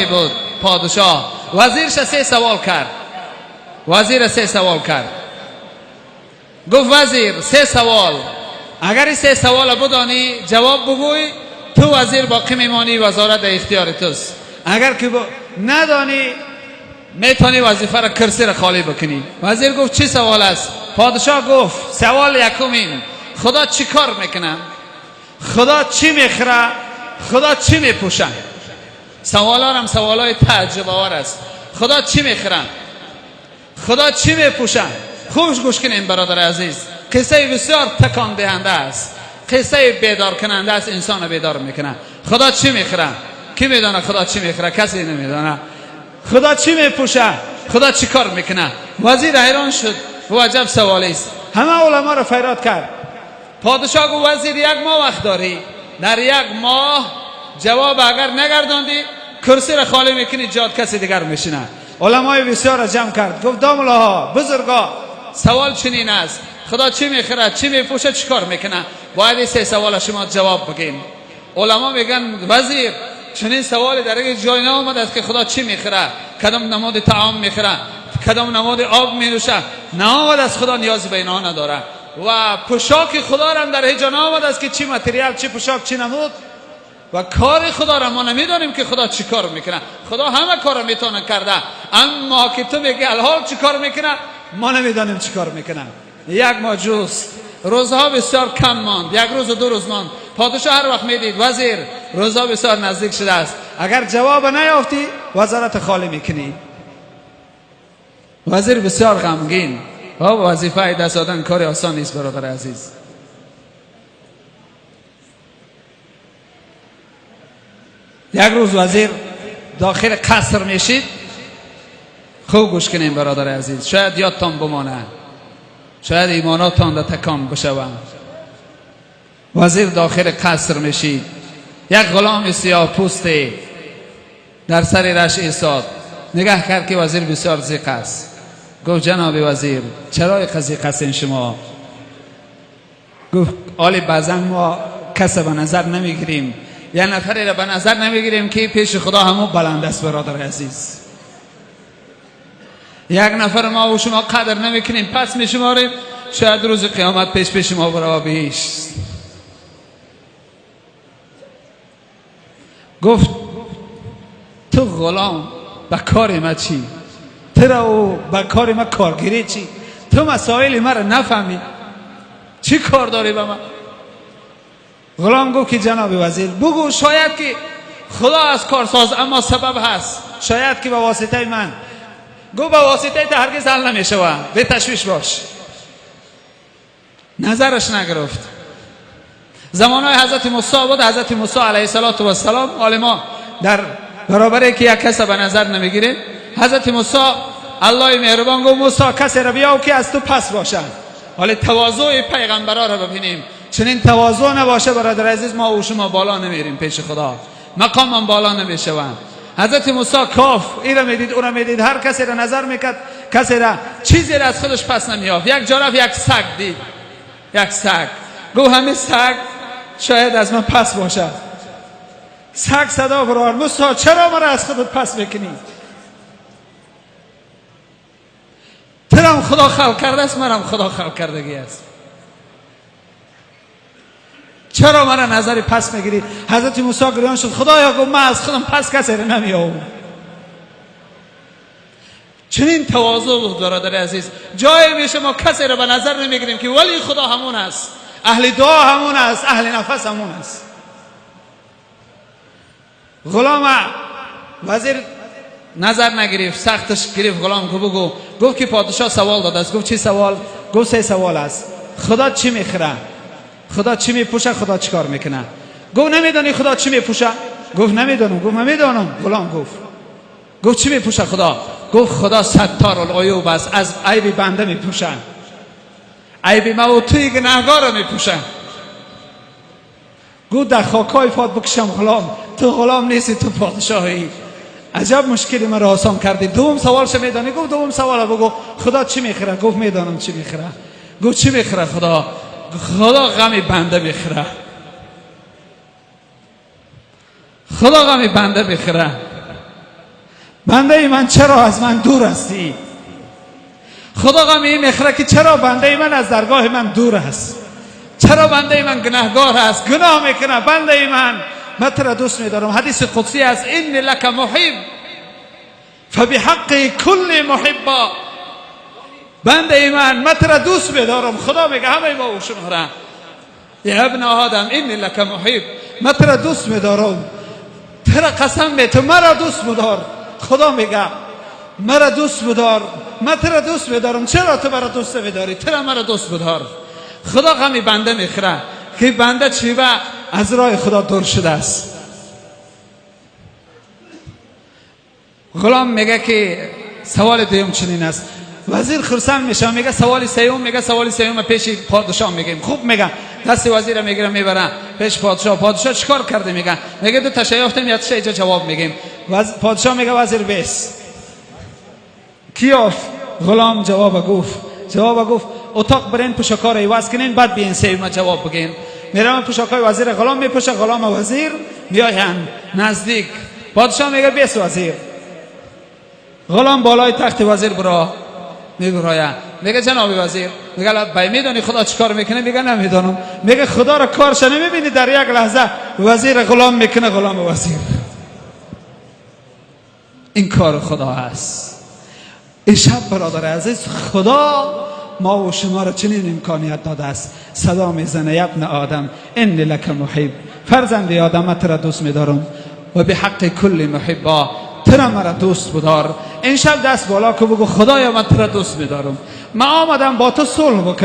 بود پادشاه. وزیرش 3 سوال کرد. وزیر 3 سوال کرد. گفت وزیر 3 سوال، اگر این 3 سوال بدانی جواب بگوی تو وزیر باقی میمانی، وزارت در اختیار توست. اگر که ندانی میتونی وظیفه را کرسی را خالی بکنی. وزیر گفت چی سوال است؟ پادشاه گفت سوال یکم این: خدا چی کار میکنه؟ خدا چی میخره؟ خدا چی میپوشه؟ سوالا هم سوالای تعجب آور است. خدا چی میخره؟ خدا چی میپوشه؟ خوبش گوش کنین برادر عزیز، قصه بسیار تکان دهنده است، قصه بیدار کننده است، انسان بیدار میکنه. خدا چی میخره؟ کی میدونه خدا چی میخره؟ کسی نمیدونه. خدا چی میپوشه؟ خدا چی کار میکنه؟ وزیر حیران شد و عجب سوالی است. همه علما را فریاد کرد. پادشاه گفت وزیر 1 ماه وقت داری، در 1 ماه جواب اگر نگرداندی کرسی را خالی میکنی، جات کسی دیگر میشینه. علمای بسیار را جمع کرد. گفت داملاها بزرگا، سوال چنین است: خدا چی میخره، چی میپوشه، چی کار میکنه؟ باید این 3 سوال شما جواب بگین. علما میگن وزیر چنین سوالی در یک جای نآمده است که خدا چی میخره، کدام نماد طعام میخره، کدام نماد آب مینوشه. نآمده است، خدا نیاز به اینا نداره. و پوشاک خدا را هم در هیچ جا نآمده است که چی متریال، چی پوشاک، چی نمود. و کار خدا را ما نمیدانیم که خدا چی کار میکنه. خدا همه کار میتونه کرده، اما که تو میگی الحال چی کار میکنه، ما نمیدانیم چی کار میکنه. 1 ماه جست، روزها بسیار کم ماند، 1 روز و 2 روز ماند. پادشاه هر وقت میدید وزیر روزها بسیار نزدیک شده است، اگر جواب نیافتی وزارت خالی میکنی. وزیر بسیار غمگین. وظیفه دست دادن کار آسان نیست برادر عزیز. یک روز وزیر داخل قصر میشید. خوب گوش کنین برادر عزیز، شاید یادتان بمانه، شاید ایماناتان در تکان بشوند. وزیر داخل قصر میشید. یک غلام سیاه پوستی در سر رش ایستاد. نگاه کرد که وزیر بسیار زیق است. گفت جناب وزیر چرا زیق هستین شما؟ گفت آلی بعضا ما کس به نظر نمیگیریم، یه نفری را به نظر نمیگیریم که پیش خدا همون بلند است برادر عزیز. 1 نفر ما و شما قدر نمیکنیم، پس میشماریم، شاید روز قیامت پیش ما برای بهشت. گفت تو غلام به کار ما چی؟ تو به کار ما کارگیری چی؟ تو مسائل ما را نفهمی، چی کار داری به من؟ غلام گفت که جناب وزیر بگو، شاید که خدا از کارساز اما سبب هست، شاید که به واسطه من. گفت به واسطه تا هرگز حل نمیشه، به تشویش باش. نظرش نگرفت. زمانهای حضرت موسی بود. حضرت موسی علیه السلام علما در برابر که یک کس به نظر نمیگیره، حضرت موسی الله مهربان گفت موسی کسی را بیاو که از تو پس باشد. حالا تواضع پیغمبرا را ببینیم. چنین تواضع نباشه برادر عزیز ما و شما بالا نمیریم پیش خدا، مقام هم بالا نمیشوند. حضرت موسی کاف این را میدید او را میدید، هر کسی را نظر میکرد، کسی را چیزی را از خودش پس نمیافت. یک جا رفت یک سگ دید، یک سگ. گفت همین سگ شاید از من پس باشد. سگ صدا برآورد موسی چرا مرا از خودت پس میکنی؟ ترم خدا خلق کرده است، مرم خدا خلق کردگی است، چرا مرا نظری پس میگیری؟ حضرت موسی گریان شد. خدایا گفت من از خودم پس کسی را نمیآورم. چنین تواضع بود برادر عزیز. جای میشه ما کسی را به نظر نمیگیریم که ولی خدا همون است، اهل دعا همون است، اهل نفس همون است. غلام وزیر نظر نگرفت، سختش گرفت. غلام کو بگو. گفت که پادشاه سوال داده است. گفت چی سوال؟ گفت 3 سوال است. خدا چی میخره؟ خدا چی میپوشه؟ خدا چی کار میکنه؟ گفت نمیدونی خدا چی میپوشه؟ گفت نمیدونم. گفت من میدونم. غلام گفت چی میپوشه خدا؟ گفت خدا ستار العیوب است، از عیب بنده میپوشه، عیب ما و توی گناهگار رو میپوشه. گفت در خاکای فات بکشم غلام، تو غلام نیستی، تو پادشاهی. عجب مشکلی من را آسان کردی. دوم سوالش میدانی؟ گفت دوم سوال بگو. خدا چی میخره؟ گفت میدانم چی میخره. گفت چی میخره خدا؟ خدا غم بنده میخره، خدا غم بنده میخره. بنده من چرا از من دور هستی؟ خدا غمی میخوره که چرا بنده من از درگاه من دور است، چرا بنده من گناهگار است، گناه میکنه. بنده من تو را دوست میدارم. حدیث قدسی است: این لک محب فبحق کل محبا. بنده من تو را دوست میدارم. خدا میگه همه ما او شماره یا ابن آدم این لک محب، من تو را دوست میدارم. تو را قسم می تو مرا دوست بدار. خدا میگه مرا دوست بدار، من تو را دوست میدارم. چرا تو مرا دوست میداری؟ تو را مرا دوست بدار. خدا غمی بنده میخوره که بنده چیوه از راه خدا دور شده است. غلام میگه که سوال دوم چنین است. وزیر خرسند میشه، میگه سوال سوم، میگه سوال سوم پیش پادشاه میگیم. خوب میگه دست وزیر میگیره میبره پیش پادشاه. پادشاه چیکار کرده؟ میگه دو تاشا یافتم یا تاشا جواب میگیم. پادشاه میگه وزیر بیس کی یافت؟ غلام جواب گفت اتاق برین پوشاکار ایواز کنین بعد بیین سوم جواب بگین. میرم پوشاکای وزیر غلام میپوشه. غلام و وزیر میاین نزدیک. پادشاه میگه بیس وزیر. غلام بالای تخت وزیر برا میبراید. میگه جناب وزیر، میگه بای میدونی خدا چیکار میکنه؟ میگه نمیدونم. میگه خدا را کارش نمیبینی؟ در یک لحظه وزیر غلام میکنه غلام وزیر. این کار خدا است. این شب برادر عزیز خدا ما و شما را چنین امکانیت داده است. صدا میزنه یا ابن آدم این لک محب، فرزند آدم تو را دوست میدارم و به حق کل محبا، تو را مرا دوست بدار. این شب دست بالا که بگو خدایا من تو را دوست میدارم. من آمدم با تو صلح بکنم.